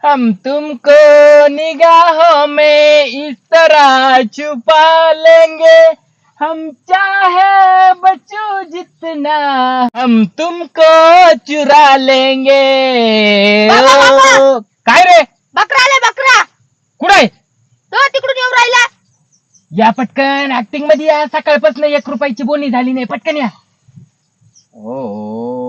हम तुमको निगाहों में इस तरह छुपा लेंगे, हम चाहे बचो जितना, हम तुमको चुरा लेंगे. बाबा, बाबा. ओ, काय रे? बकरा आले बकरा. कुठे? तो तिकडून येऊन राहिला. या पटकन ऍक्टिंग मध्ये या. सकाळपासून 1 रुपयाची बोनी झाली नाही. पटकन या. ओ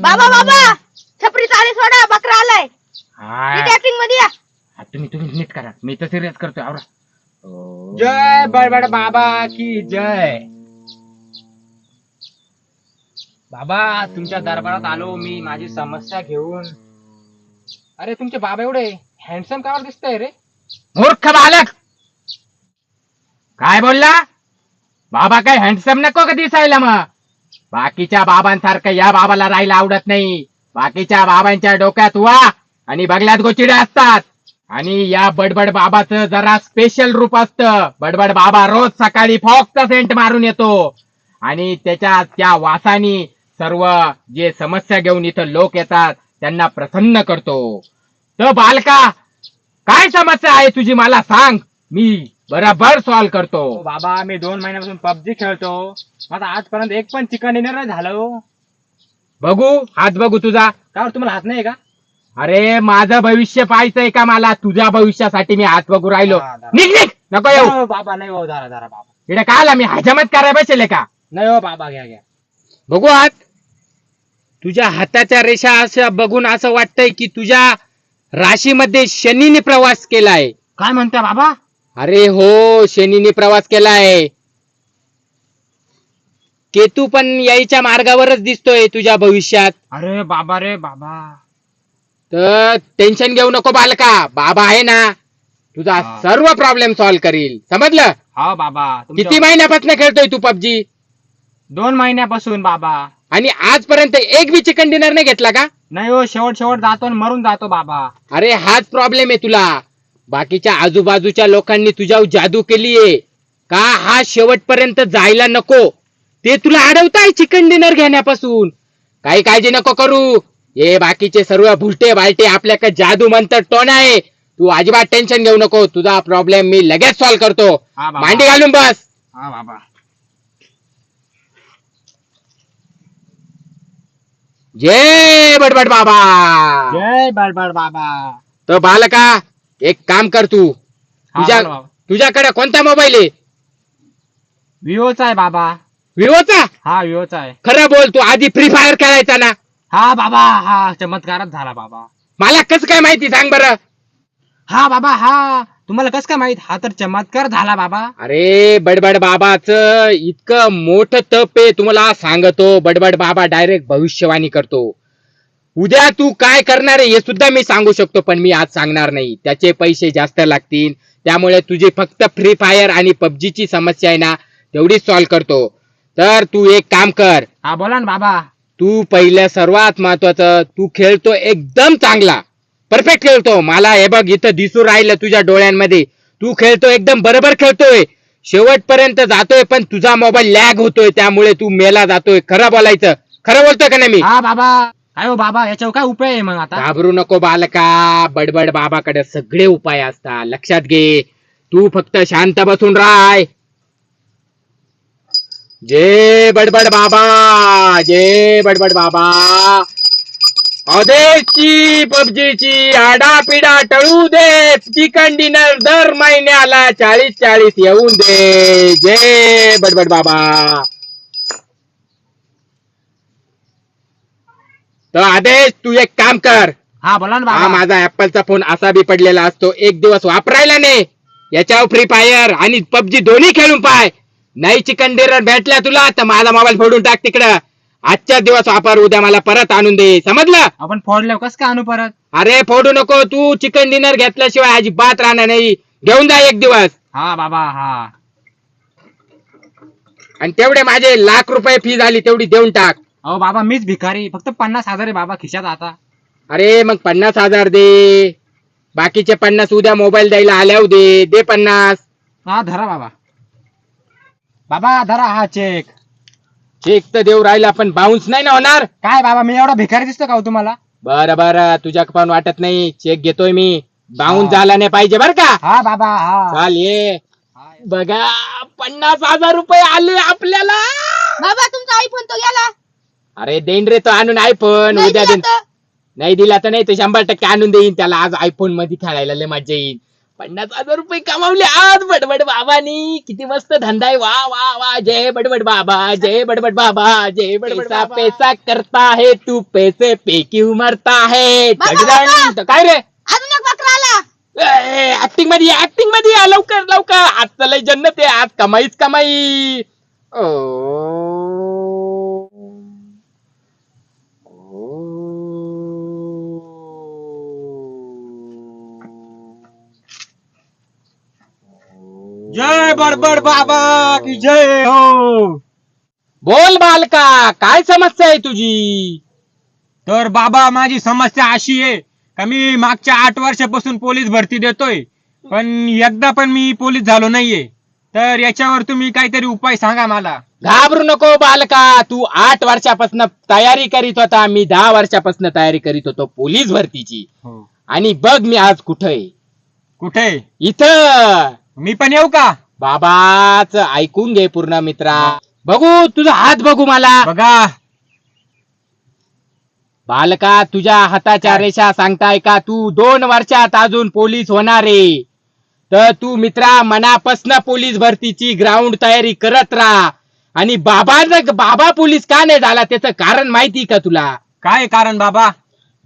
बाबा बाबा छपरी चाले सोडा बकरा आलाय. हा, ऍक्टिंग मध्ये या. तुम्ही नीट करा. मी तर सिरियस करतोय. आवरा. जय बडबड बाबा की जय. बाबा तुमच्या दरबारात आलो मी माझी समस्या घेऊन. अरे तुमचे बाबा एवढे हँडसम का दिसतंय रे? मूर्ख बालक, काय बोलला? बाबा काय हँडसम नको का दिसायला? मग बाकीच्या बाबांसारखं या बाबाला राहायला आवडत नाही. बाकीच्या बाबांच्या डोक्यात वा आणि बगल्यात गोचिडे असतात, आणि या बडबड बाबाचं जरा स्पेशल रूप असतं. बडबड बाबा रोज सकाळी फॉक्सचा सेंट मारून येतो आणि त्याच्या त्या वासानी सर्व जे समस्या घेऊन इथं लोक येतात त्यांना प्रसन्न करतो. तर बालका, काय समस्या आहे तुझी मला सांग, मी बरोबर सॉल्व्ह करतो. हो बाबा मी 2 महिन्यापासून पबजी खेळतो. माझा आजपर्यंत एक पण चिकन डिनर नाही झालं हो. बघू हात, बघू तुझा. का तुम्हाला हात नाही का? अरे माझं भविष्य पाहायचंय का मला? तुझ्या भविष्यासाठी मी हात बघू राहिलो. हा, दादा. निघ निघ, नको येऊ. हो बाबा नाही हो, धरा धरा बाबा. इकडे काय आला? मी हजमत करायला बसेल का? नाही हो बाबा, घ्या घ्या. बघू हात. तुझ्या हाताच्या रेषा असं बघून असं वाटतंय की तुझ्या राशीमध्ये शनीने प्रवास केलाय. काय म्हणता बाबा? अरे हो, शनीने प्रवास केलाय. केतू पण यायच्या मार्गावरच दिसतोय तुझ्या भविष्यात. अरे बाबा रे बाबा. तर टेन्शन घेऊ नको बालका, बाबा आहे ना, तुझा हा. सर्व प्रॉब्लेम सॉल्व्ह करील. समजलं? हा बाबा. किती महिन्यापासून खेळतोय तू पबजी? 2 महिन्यापासून बाबा. आणि आजपर्यंत एक बी चिकन डिनर नाही घेतला का? नाही हो, शेवट जातो आणि मरून जातो बाबा. अरे हाच प्रॉब्लेम आहे तुला. बाकीच्या आजूबाजूच्या लोकांनी तुझ्यावर जादू केलीये का हा शेवटपर्यंत जायला नको, ते तुला अडवताय चिकन डिनर घेण्यापासून. काही काळजी नको करू. हे बाकीचे सर्व भुलटे बालटे आपल्याकडे जादू म्हणतात टोन आहे. तू अजिबात टेन्शन घेऊ नको. तुझा प्रॉब्लेम मी लगेच सॉल्व्ह करतो. हा बाबा. मांडी घालून बस. हा बाबा. जय बडबड बाबा. जय बडबड बाबा. तर बालका, एक काम कर तू. हा, तुझ्या बोला बाबा. तुझ्याकडे कोणता मोबाईल आहे? विवोचा आहे बाबा. विवोचा? हा विवोचा आहे. खरं बोल, तू आधी फ्री फायर खेळायचा ना? हा बाबा, हा चमत्कारच झाला बाबा. मला कसं काय माहिती सांग बरं? हा बाबा, हा तुम्हाला कसं काय माहित? हा तर चमत्कार झाला बाबा. अरे बडबड बाबाचं इतकं मोठं तप आहे, तुम्हाला सांगतो. बडबड बाबा डायरेक्ट भविष्यवाणी करतो. उद्या तू काय करणार आहे हे सुद्धा मी सांगू शकतो, पण मी आज सांगणार नाही. त्याचे पैसे जास्त लागतील. त्यामुळे तुझी फक्त फ्री फायर आणि पबजीची समस्या आहे ना, तेवढीच सॉल्व्ह करतो. तर तू एक काम कर. हा बोला ना बाबा. तू पहिलं सर्वात महत्वाचं, तू खेळतो एकदम चांगला, परफेक्ट खेळतो. मला हे बघ इथं दिसून राहिलं तुझ्या डोळ्यांमध्ये. तू खेळतो एकदम बरोबर खेळतोय, शेवटपर्यंत जातोय, पण तुझा मोबाईल लॅग होतोय, त्यामुळे तू मेला जातोय. खरं बोलायचं, खरं बोलतोय का नाही मी? हा बाबा. काय हो बाबा, याच्यावर काय उपाय आहे मग आता? घाबरू नको बालका. बडबड बाबाकडे सगळे उपाय असतात, लक्षात घे. तू फक्त शांत बसून राह. जय बडबड बाबा. जय बडबड बाबा. अदेची पबजीची आडापिडा टळू दे. चिकन डिनर दर महिन्याला 40-40 येऊन दे. जय बडबड बाबा. तर आदेश, तू एक काम कर. हा बोला ना हा बाबा. माझा ऍपलचा फोन असा बी पडलेला असतो, एक दिवस वापरायला नाही. याच्यावर फ्री फायर आणि पबजी दोन्ही खेळून पाय. नाही चिकन डिनर भेटला तुला तर माझा मोबाईल फोडून टाक तिकडं. आजच्या दिवस वापर, उद्या मला परत आणून दे. समजलं? आपण फोडल्यावर कसं काय आणू परत? अरे फोडू नको. तू चिकन डिनर घेतल्याशिवाय अजिबात राहणार नाही. घेऊन जा एक दिवस. हा बाबा. हा आणि तेवढे माझे ₹1,00,000 फी झाली, तेवढी देऊन टाक. अहो बाबा, मीच भिकारी. फक्त 50,000 आहे बाबा खिशात आता. अरे मग 50,000 दे. बाकीचे 50 उद्या मोबाईल द्यायला आल्यावर दे. दे 50. हा धरा बाबा. बाबा धरा हा चेक. चेक तर देऊ राहिला पण बाउन्स नाही ना होणार. काय बाबा मी एवढा भिकारी दिसतो का हो तुम्हाला? बरं बरं तुझ्या पण वाटत नाही, चेक घेतोय मी, बाउन्स हा. झाला नाही पाहिजे बर का. हा बाबा हा. चाल ये बघा 50,000 रुपये आले आपल्याला. बाबा तुमचा आयफोन तो गेला. अरे देईन रे तो आणून आयफोन, नाही उद्या दिला देईन. तर. नाही दिला तर नाही, तो 100% आणून देईन त्याला. आज आयफोन मध्ये खेळायला लय मजा येईल. 50,000 रुपये कमावले आज बडबड बाबानी. किती मस्त धंदा आहे. वा वा वा, जय बडबड बाबा, जय बडबड बाबा, जय बडबड पैसा बाबा. पैसा करता है तू, पैसे पे क्यों मरता है. बाबा, जगदान. बाबा. काय रे अजून एक बकरा आला. ऍक्टिंग मध्ये ये, ऍक्टिंग मध्ये या, लवकर लवकर. आज चलय जन्नत आहे, आज कमाईच कमाई. ओ जय बडबड बाबा की जय हो. बोल बालका, काय समस्या आहे तुझी. तर बाबा माझी समस्या अशी आहे का मी मागच्या 8 वर्षापासून पोलीस भरती देतोय, पण एकदा पण मी पोलीस झालो नाहीये. तर याच्यावर तुम्ही काहीतरी उपाय सांगा मला. घाबरू नको बालका, तू 8 वर्षापासून तयारी करीत होता, मी 10 वर्षापासून तयारी करीत होतो पोलीस भरतीची. आणि बघ मी आज कुठे कुठे? इथं. मी पण येऊ का? बाबाच ऐकून घे पूर्ण मित्रा. बघू तुझा हात, बघू मला. बघा बालका तुझ्या हाताच्या रेषा सांगताय का तू 2 वर्षात अजून पोलीस होणार आहे. तर तू मित्रा मनापासून पोलीस भरतीची ग्राउंड तयारी करत राहा. आणि बाबा पोलीस का नाही झाला त्याचं कारण माहिती का तुला. काय कारण बाबा?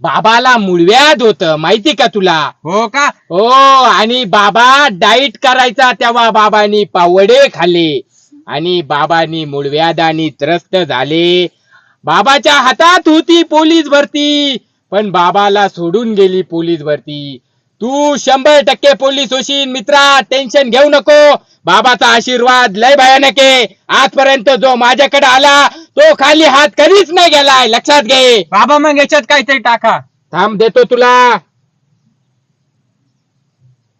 बाबाला मूळव्याध होत, माहिती का तुला. हो का? हो, आणि बाबा डाईट करायचा तेव्हा बाबांनी पावडे खाल्ले आणि बाबांनी मूळव्याधाने त्रस्त झाले. बाबाच्या हातात होती पोलीस भरती, पण बाबाला सोडून गेली पोलीस भरती. तू 100% पोलीस होशील मित्रा, टेन्शन घेऊ नको. बाबाचा आशीर्वाद लय भयानक आहे. आजपर्यंत जो माझ्याकडे आला तो खाली हात कधीच नाही गेलाय, लक्षात घे. बाबा मग याच्यात काहीतरी टाका. थांब देतो तुला.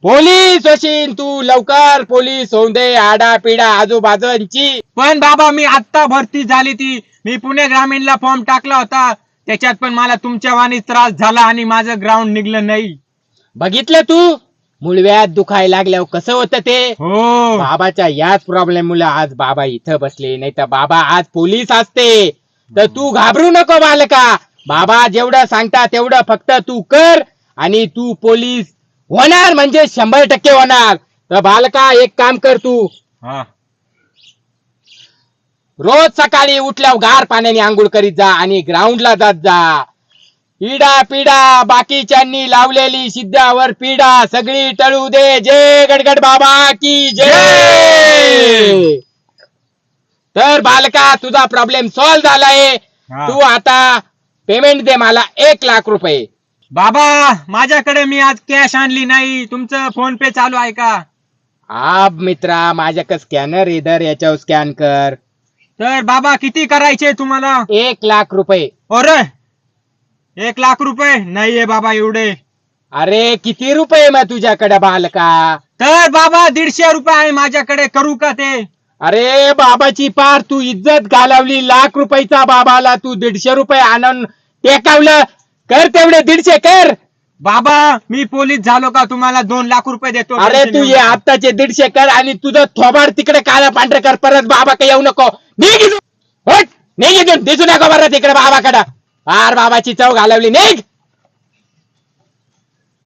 पोलीस होशील तू, लवकर पोलीस होऊन दे. आडा पिडा आजूबाजूंची. पण बाबा मी आत्ता भरती झाली ती, मी पुणे ग्रामीणला फॉर्म टाकला होता, त्याच्यात पण मला तुमच्या वाणी त्रास झाला आणि माझं ग्राउंड निघलं नाही. बघितलं तू मूळव्याध दुखायला लागल्यावर कसं होतं ते. हो बाबाच्या याच प्रॉब्लेम मुळे आज बाबा इथं बसले, नाही तर बाबा आज पोलीस असते. तर तू घाबरू नको बालका. बाबा जेवढं सांगता तेवढं फक्त तू कर आणि तू पोलीस होणार म्हणजे 100% होणार. तर बालका एक काम कर तू, हा. रोज सकाळी उठल्यावर गार पाण्याने आंघोळ करीत जा आणि ग्राउंडला जात जा. इडा पिडा बाकीच्यांनी लावलेली सिद्धावर पिडा सगळी टळू दे. जय गडगड बाबा की जय. तर बालका तुझा प्रॉब्लेम सॉल्व्ह झालाय. हा. तू आता पेमेंट दे मला 1 लाख रुपये. बाबा माझ्याकडे मी आज कॅश आणली नाही, तुमचं फोन पे चालू आहे का? हा मित्रा माझ्याकडे स्कॅनर इधर, याच्यावर स्कॅन कर. तर बाबा किती करायचे तुम्हाला? 1 लाख रुपये. अरे 1 लाख रुपये नाहीये बाबा एवढे. अरे किती रुपये मग तुझ्याकडे बालका? तर बाबा 150 रुपये आहे माझ्याकडे, करू का ते? अरे बाबाची पार तू इज्जत घालवली. 1 लाख रुपयाचा बाबाला तू 150 रुपये आणून टेकावलं. कर तेवढे 150 कर. बाबा मी पोलीस झालो का तुम्हाला 2 लाख रुपये देतो. अरे तू ये आत्ताचे 150 कर आणि तुझं थोबाड तिकडे काळा पांढरं कर. परत बाबा काही येऊ नको. निघ इथून. हट, निघ इथून. दिसू नको बरं तिकडे बाबाकडे. पार बाबाची चव घालवली. निघ.